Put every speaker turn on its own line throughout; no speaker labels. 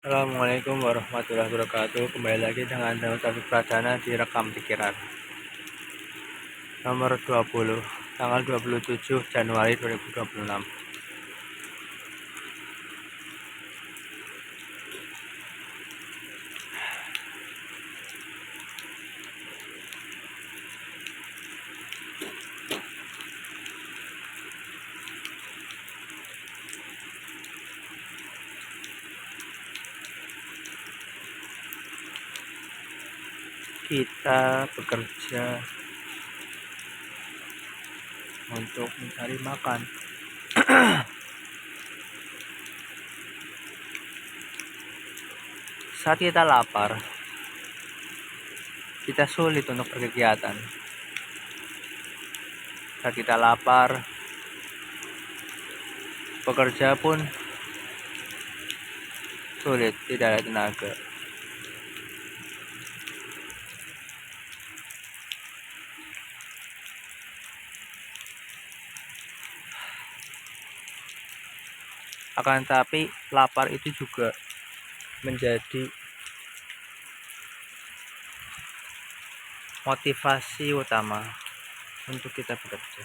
Assalamualaikum warahmatullahi wabarakatuh. Kembali lagi dengan Taufik Pradana di Rekam Pikiran nomor 20 tanggal 27 Januari 2026. Kita bekerja untuk mencari makan. Saat kita lapar, kita sulit untuk berkegiatan. Saat kita lapar, bekerja pun sulit, tidak ada tenaga. Akan tetapi, lapar itu juga menjadi motivasi utama untuk kita bekerja.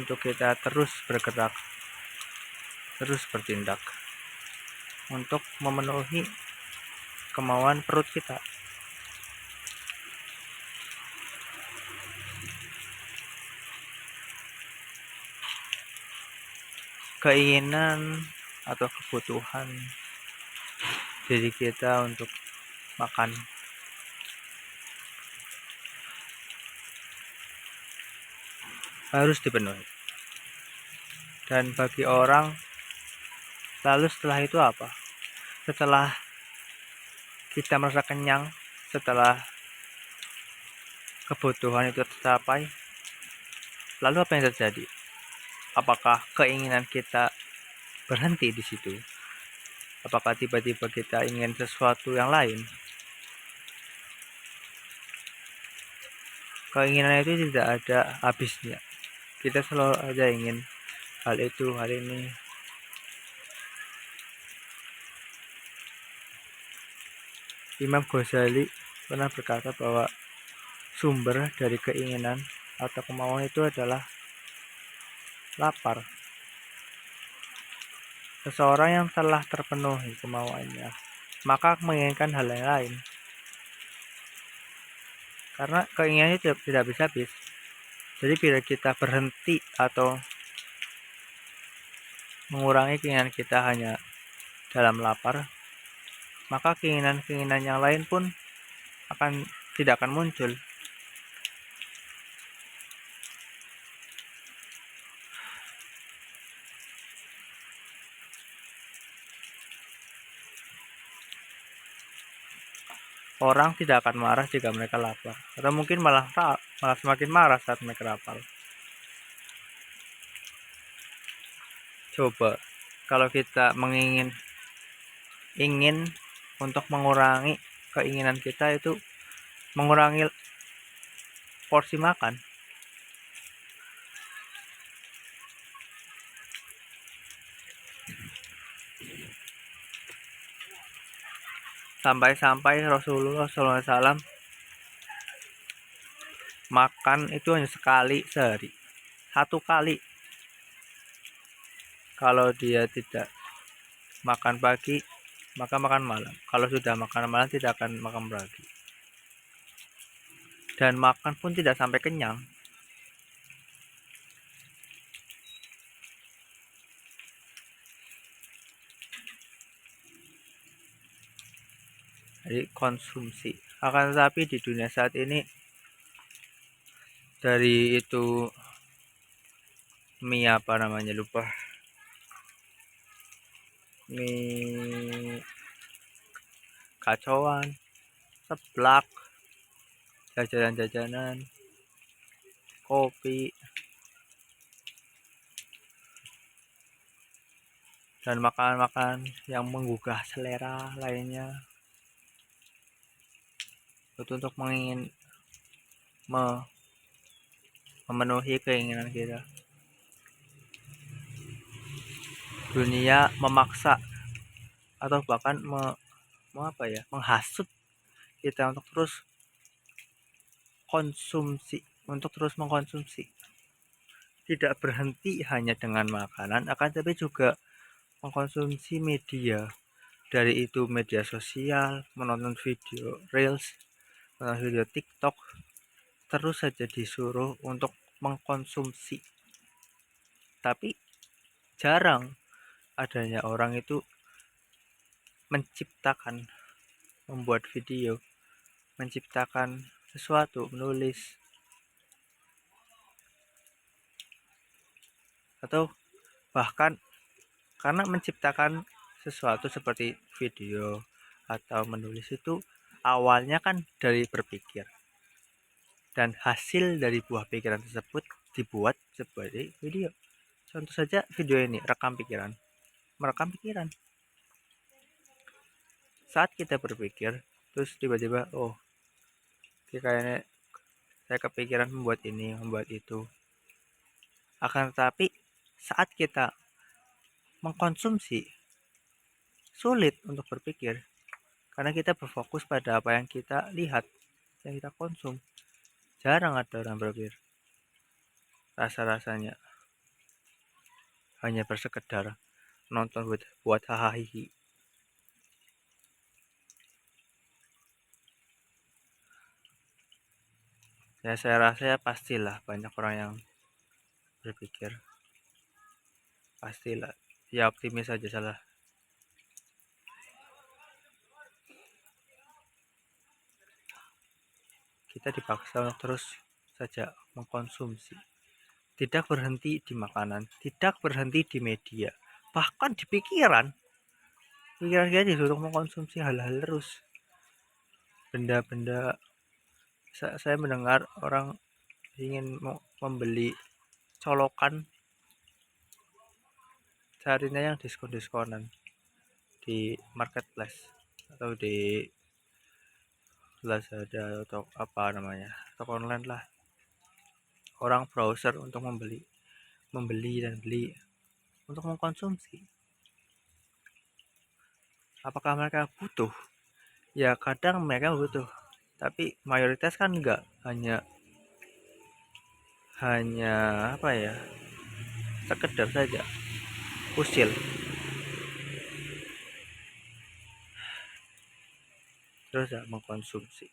Untuk kita terus bergerak, terus bertindak untuk memenuhi kemauan perut kita. Keinginan atau kebutuhan diri kita untuk makan harus dipenuhi. Dan bagi orang, lalu setelah itu apa? Setelah kita merasa kenyang, setelah kebutuhan itu tercapai, lalu apa yang terjadi? Apakah keinginan kita berhenti di situ? Apakah tiba-tiba kita ingin sesuatu yang lain? Keinginan itu tidak ada habisnya. Kita selalu aja ingin hal itu, hal ini. Imam Ghazali pernah berkata bahwa sumber dari keinginan atau kemauan itu adalah lapar. Seseorang yang telah terpenuhi kemauannya, maka menginginkan hal yang lain. Karena keinginannya tidak bisa habis. Jadi bila kita berhenti atau mengurangi keinginan kita hanya dalam lapar, maka keinginan-keinginan yang lain pun tidak akan muncul. Orang tidak akan marah jika mereka lapar, atau mungkin malah semakin marah saat mereka lapar. Coba kalau kita ingin untuk mengurangi keinginan kita, itu mengurangi porsi makan. Sampai Rasulullah SAW makan itu hanya sekali sehari, satu kali. Kalau dia tidak makan pagi, maka makan malam. Kalau sudah makan malam, tidak akan makan pagi. Dan makan pun tidak sampai kenyang. Jadi konsumsi. Akan tetapi di dunia saat ini, dari itu mie apa namanya, lupa, mie kacauan, seblak, jajanan-jajanan, kopi, dan makanan-makanan yang menggugah selera lainnya, itu untuk memenuhi keinginan kita. dunia memaksa atau bahkan menghasut kita untuk terus mengkonsumsi, tidak berhenti hanya dengan makanan, akan tapi juga mengkonsumsi media, dari itu media sosial, menonton video reels, menonton video TikTok, terus saja disuruh untuk mengkonsumsi. Tapi jarang adanya orang itu membuat video, menciptakan sesuatu, menulis, atau bahkan karena menciptakan sesuatu seperti video atau menulis itu awalnya kan dari berpikir, dan hasil dari buah pikiran tersebut dibuat sebagai video. Contoh saja video ini, merekam pikiran. Saat kita berpikir, terus tiba-tiba, kayaknya saya kepikiran membuat ini, membuat itu. Akan tetapi saat kita mengkonsumsi, sulit untuk berpikir, karena kita berfokus pada apa yang kita lihat, yang kita konsum. Jarang ada orang berpikir. Rasa-rasanya hanya bersekedar nonton buat hahaha. Ya saya rasa ya pastilah banyak orang yang berpikir, pastilah, ya optimis saja salah. Kita dipaksa untuk terus saja mengkonsumsi, tidak berhenti di makanan, tidak berhenti di media, bahkan di pikiran kita disuruh mengkonsumsi hal-hal terus, benda-benda. Saya mendengar orang ingin membeli colokan, carinya yang diskon-diskonan di marketplace atau di Lazada atau apa namanya, toko online lah. Orang browser untuk membeli dan beli untuk mengkonsumsi. Apakah mereka butuh? Ya kadang mereka butuh, tapi mayoritas kan enggak, hanya sekedar saja usil, terus ya mengkonsumsi.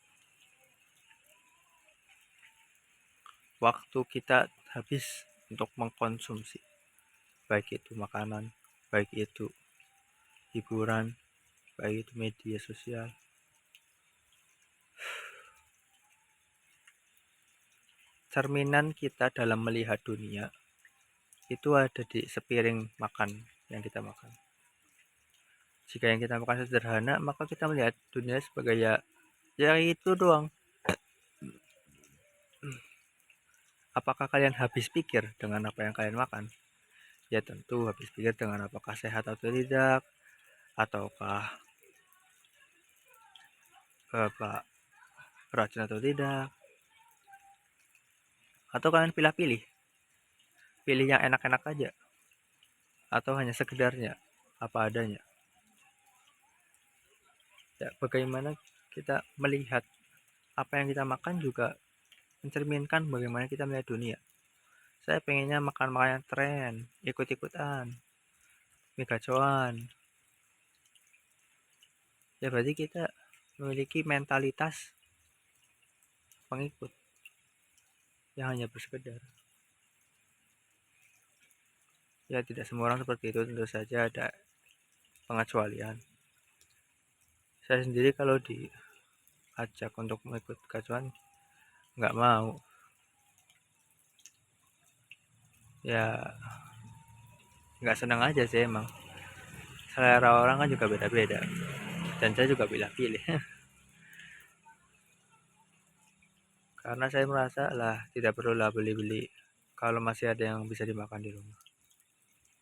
Waktu kita habis untuk mengkonsumsi, baik itu makanan, baik itu hiburan, baik itu media sosial. Cerminan kita dalam melihat dunia itu ada di sepiring makan yang kita makan. Jika yang kita makan sederhana, maka kita melihat dunia sebagai ya itu doang. Apakah kalian habis pikir dengan apa yang kalian makan? Ya tentu habis pikir dengan apakah sehat atau tidak, ataukah beracun atau tidak. Atau kalian pilih yang enak-enak aja, atau hanya sekedarnya, apa adanya. Ya, bagaimana kita melihat apa yang kita makan juga mencerminkan bagaimana kita melihat dunia. Saya pengennya makan makanan tren, ikut-ikutan, megacoan. Ya berarti kita memiliki mentalitas pengikut yang hanya bersekedar. Ya tidak semua orang seperti itu, tentu saja ada pengecualian. Saya sendiri kalau diajak untuk mengikut gacuan nggak mau. Ya nggak senang aja sih emang. Selera orang kan juga beda-beda, dan saya juga pilih-pilih. Karena saya merasa tidak perlulah beli-beli kalau masih ada yang bisa dimakan di rumah.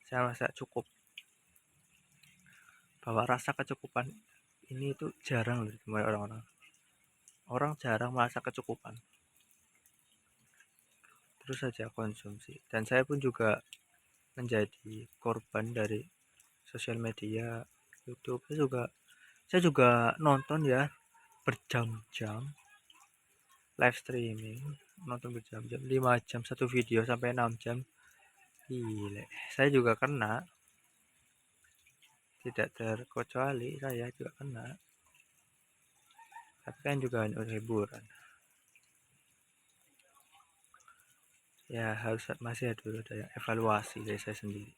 Saya merasa cukup, bahwa rasa kecukupan ini itu jarang ditemui orang-orang. Orang jarang merasa kecukupan, terus saja konsumsi. Dan saya pun juga menjadi korban dari sosial media, YouTube. Saya juga nonton ya berjam-jam, live streaming, nonton berjam-jam, 5 jam satu video sampai 6 jam. Gile, saya juga kena, tidak terkecuali saya juga kena. Tapi kan juga hanya hiburan. Ya harus masih ada dulu ada yang evaluasi dari saya sendiri.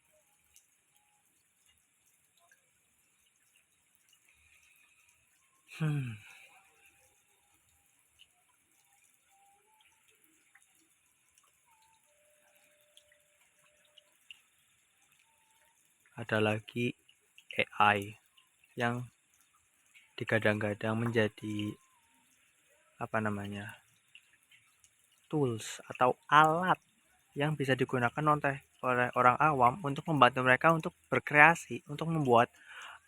Ada lagi AI yang digadang-gadang menjadi apa namanya, tools atau alat yang bisa digunakan oleh orang awam untuk membantu mereka untuk berkreasi, untuk membuat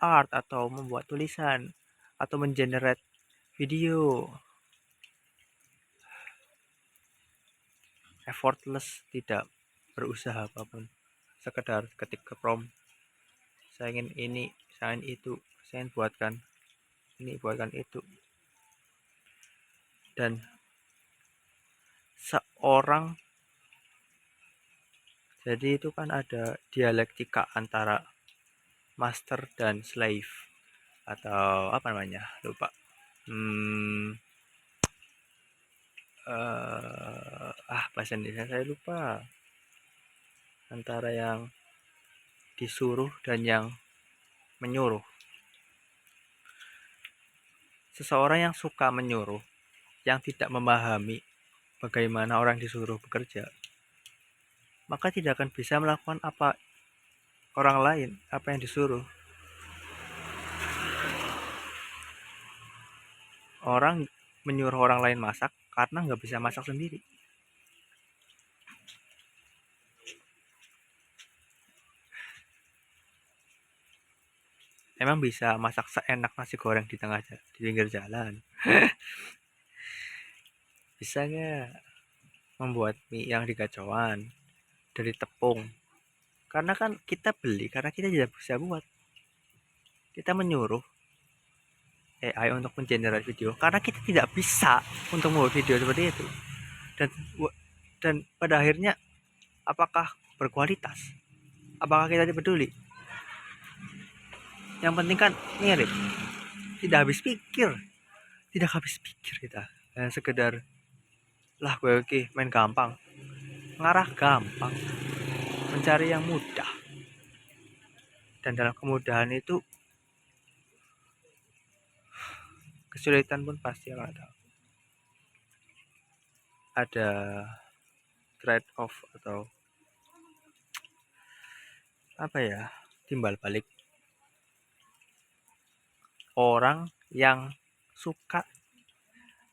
art atau membuat tulisan atau mengenerate video. Effortless, tidak berusaha apapun, sekedar ketik ke prompt, saya ingin ini, saya ingin itu, saya ingin buatkan ini, buatkan itu. Dan seorang, jadi itu kan ada dialektika antara master dan slave, atau apa namanya, lupa. Bahasa Indonesia saya lupa, antara yang disuruh dan yang menyuruh. Seseorang yang suka menyuruh, yang tidak memahami bagaimana orang disuruh bekerja, maka tidak akan bisa melakukan apa orang lain, apa yang disuruh. Orang menyuruh orang lain masak karena nggak bisa masak sendiri. Emang bisa masak seenak nasi goreng di pinggir jalan? Bisa nggak membuat mie yang digacauan dari tepung? Karena kan kita beli, karena kita tidak bisa buat. Kita menyuruh AI untuk mengenerate video karena kita tidak bisa untuk membuat video seperti itu. Dan pada akhirnya apakah berkualitas? Apakah kita tidak peduli? Yang penting kan mirip. Tidak habis pikir kita. Sekedar lah gue oke main gampang, ngarah gampang, mencari yang mudah. Dan dalam kemudahan itu kesulitan pun pasti akan ada trade off atau apa ya, timbal balik. Orang yang suka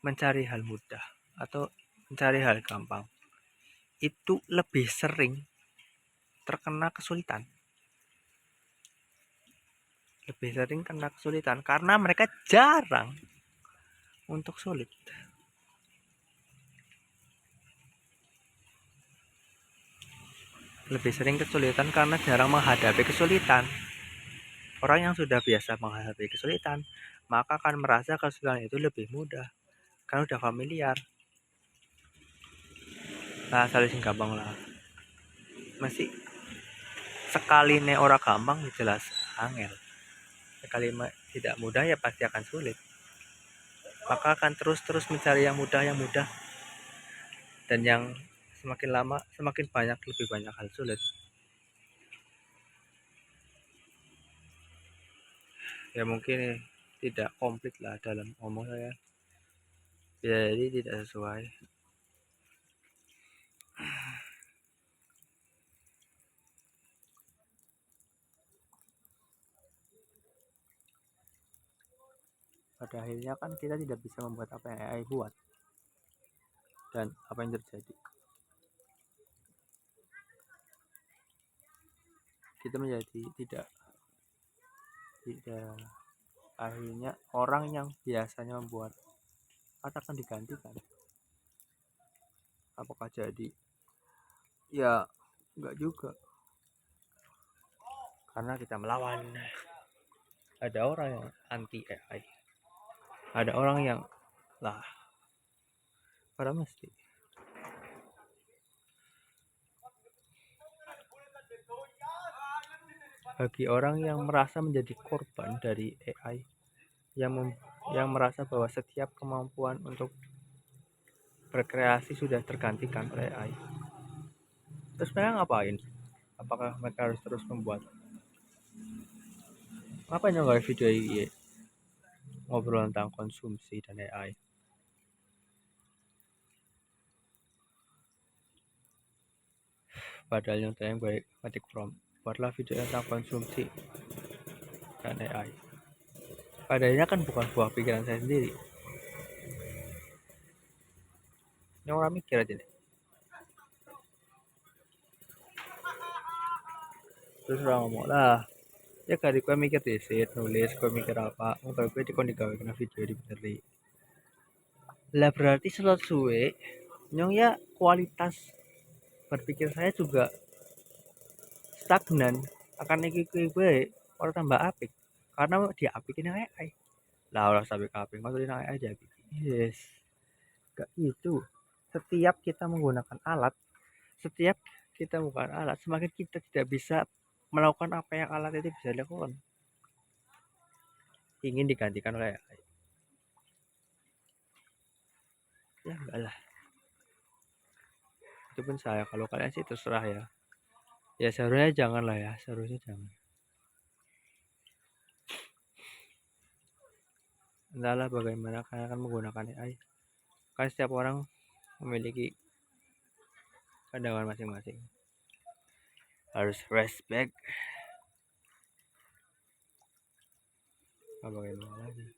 mencari hal mudah atau mencari hal gampang itu lebih sering terkena kesulitan. Lebih sering kena kesulitan karena mereka jarang untuk sulit. Lebih sering kesulitan karena jarang menghadapi kesulitan. Orang yang sudah biasa menghadapi kesulitan, maka akan merasa kesulitan itu lebih mudah karena udah familiar. Nah, saling gampang lah. Masih sekali nih orang gampang jelas angel. Sekali tidak mudah ya pasti akan sulit. Maka akan terus mencari yang mudah. Dan yang semakin lama semakin banyak, lebih banyak hal sulit. Ya mungkin tidak komplit lah dalam ngomong saya. Jadi tidak sesuai. Pada akhirnya kan kita tidak bisa membuat apa yang AI buat. Dan apa yang terjadi? Kita menjadi tidak akhirnya orang yang biasanya membuat akan digantikan. Apakah jadi? Ya enggak juga. karena kita melawan. Ada orang yang anti AI, ada orang yang lah pada mesti. Bagi orang yang merasa menjadi korban dari AI, yang merasa bahwa setiap kemampuan untuk berkreasi sudah tergantikan oleh AI, terus mereka ngapain? Apakah mereka harus terus membuat? Ngapain nggak video ini ngobrol tentang konsumsi dan AI? Padahal yang baik ketik from, buatlah video tentang konsumsi dan AI. Padahal kan bukan buah pikiran saya sendiri. Ini orang mikir aja deh. Terus orang ngomong lah, ya kali gue mikir desit, nulis, gue mikir apa, nggak gue dikon digawe kena video di bener. Lah berarti slot suwe, nyong ya kualitas berpikir saya juga stagnan, akan iki gue orang tambah apik karena dia apikin yang AI. Lah orang sampai apik maksudnya yang AI aja bikin. Yes, gak itu. Setiap kita menggunakan alat, semakin kita tidak bisa melakukan apa yang alat itu bisa dilakukan. Ingin digantikan oleh AI. Ya enggak lah. Itu pun saya, kalau kalian sih terserah ya. Ya seharusnya jangan lah ya, seharusnya jangan. Entahlah bagaimana kalian akan menggunakan AI. Kan setiap orang memiliki pandangan masing-masing. Harus respect. Bagaimana lagi?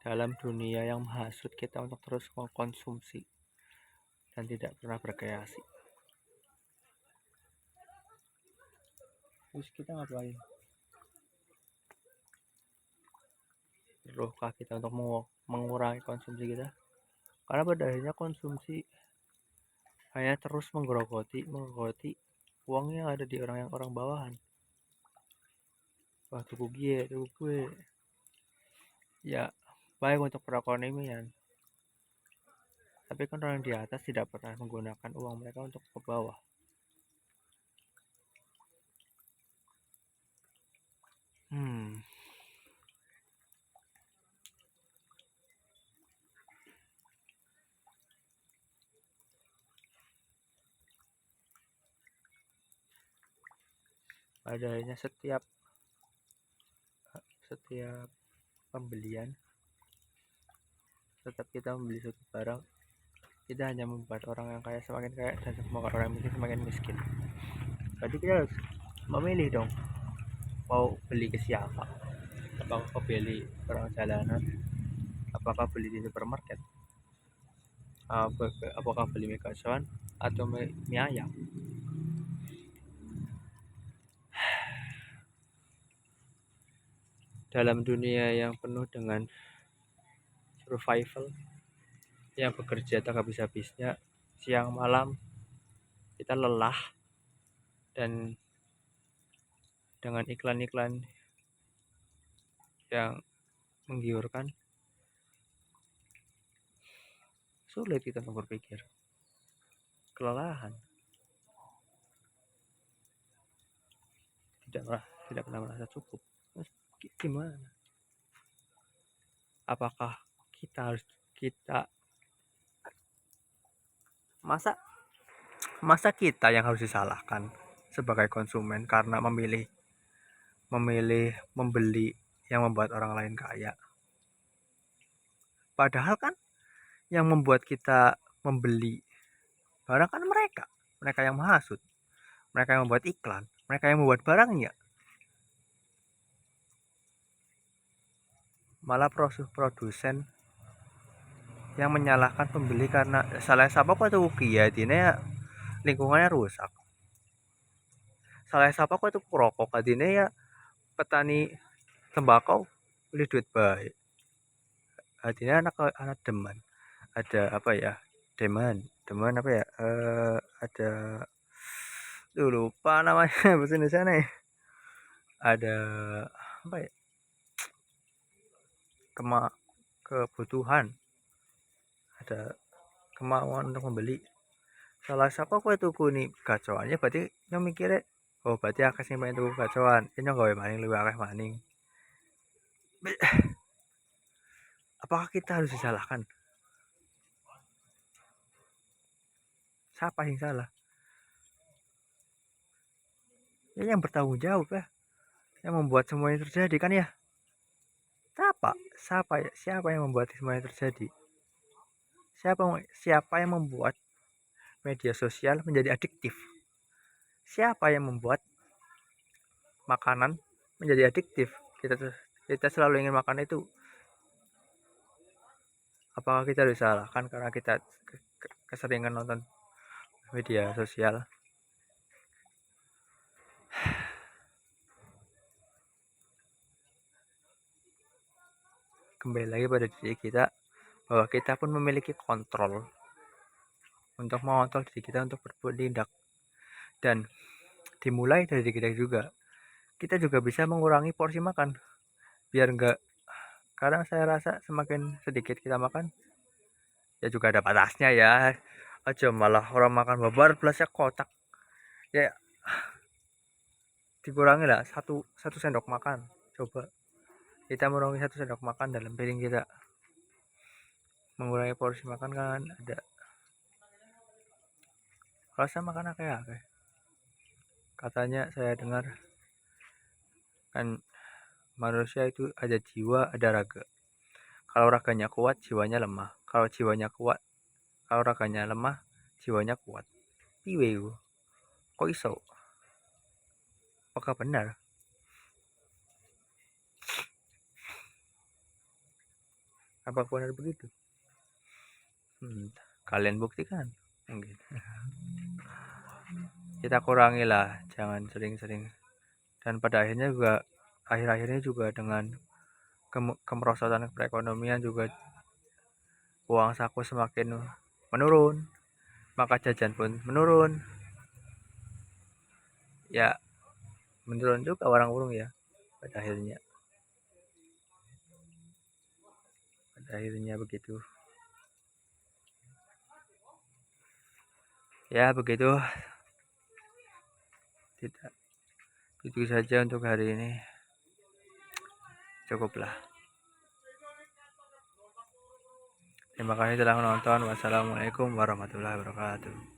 Dalam dunia yang menghasut kita untuk terus mengkonsumsi dan tidak pernah berkreasi, terus kita ngapain? Perlukah kita untuk mengurangi konsumsi kita? Karena pada akhirnya konsumsi hanya terus menggerogoti uang yang ada di orang bawahan. Wah tuku gue ya baik untuk perekonomian, tapi kan orang di atas tidak pernah menggunakan uang mereka untuk ke bawah. Pada akhirnya setiap pembelian, tetap kita membeli suatu barang, kita hanya membuat orang yang kaya semakin kaya dan membuat orang miskin semakin miskin. Berarti kita harus memilih dong, mau beli ke siapa? Apakah beli orang jalanan? Apakah beli di supermarket? Apakah beli mie kacang atau mie ayam? Dalam dunia yang penuh dengan survival, yang bekerja tak habis-habisnya, siang malam kita lelah, dan dengan iklan-iklan yang menggiurkan, sulit kita untuk berpikir, kelelahan, tidak pernah merasa cukup. Terus gimana? Apakah kita masa kita yang harus disalahkan sebagai konsumen karena memilih membeli yang membuat orang lain kaya? Padahal kan yang membuat kita membeli barang kan mereka yang menghasut, mereka yang membuat iklan, mereka yang membuat barangnya. Malah produsen yang menyalahkan pembeli karena salah siapa kok itu ya dine lingkungannya rusak, salah siapa kok itu rokok adine ya petani tembakau beli duit baik. artinya anak demen, ada apa ya, demen apa ya, ada lupa namanya bahasa Indonesia nih, ada apa ya, kebutuhan, ada kemauan untuk membeli. Salah sapa kowe tuku nih gacoan ya berarti nyong mikirnya, oh berarti akeh sing pengen tuku gacoan, nyong gawe maning luwih akeh maning. Apakah kita harus disalahkan? Siapa yang salah? Ya yang bertanggung jawab ya, yang membuat semuanya terjadi kan ya. Siapa yang membuat semuanya terjadi? Siapa yang membuat media sosial menjadi adiktif? Siapa yang membuat makanan menjadi adiktif? Kita selalu ingin makan itu. Apakah kita disalahkan karena kita keseringan nonton media sosial? Kembali lagi pada diri kita, bahwa kita pun memiliki kontrol untuk mengontrol diri kita untuk berbuat tindak, dan dimulai dari diri kita juga. Kita juga bisa mengurangi porsi makan, biar enggak, kadang saya rasa semakin sedikit kita makan ya juga ada batasnya ya, aja malah orang makan babar belasnya kotak ya, dikurangi lah satu sendok makan. Coba kita mengurangi 1 sendok makan dalam piring kita, mengurangi porsi makan kan ada. Rasa makan akeh-akeh, katanya saya dengar kan, manusia itu ada jiwa ada raga. Kalau raganya kuat jiwanya lemah, kalau raganya lemah jiwanya kuat. Piye iku? Kok iso? Apakah benar? Apakah benar begitu? Kalian buktikan mungkin. Kita kurangilah, jangan sering-sering, dan pada akhirnya juga dengan kemerosotan perekonomian juga, uang saku semakin menurun, maka jajan pun menurun ya, menurun juga orang burung ya pada akhirnya begitu ya. Begitu, tidak, itu saja untuk hari ini, cukuplah. Terima kasih telah menonton. Wassalamualaikum warahmatullahi wabarakatuh.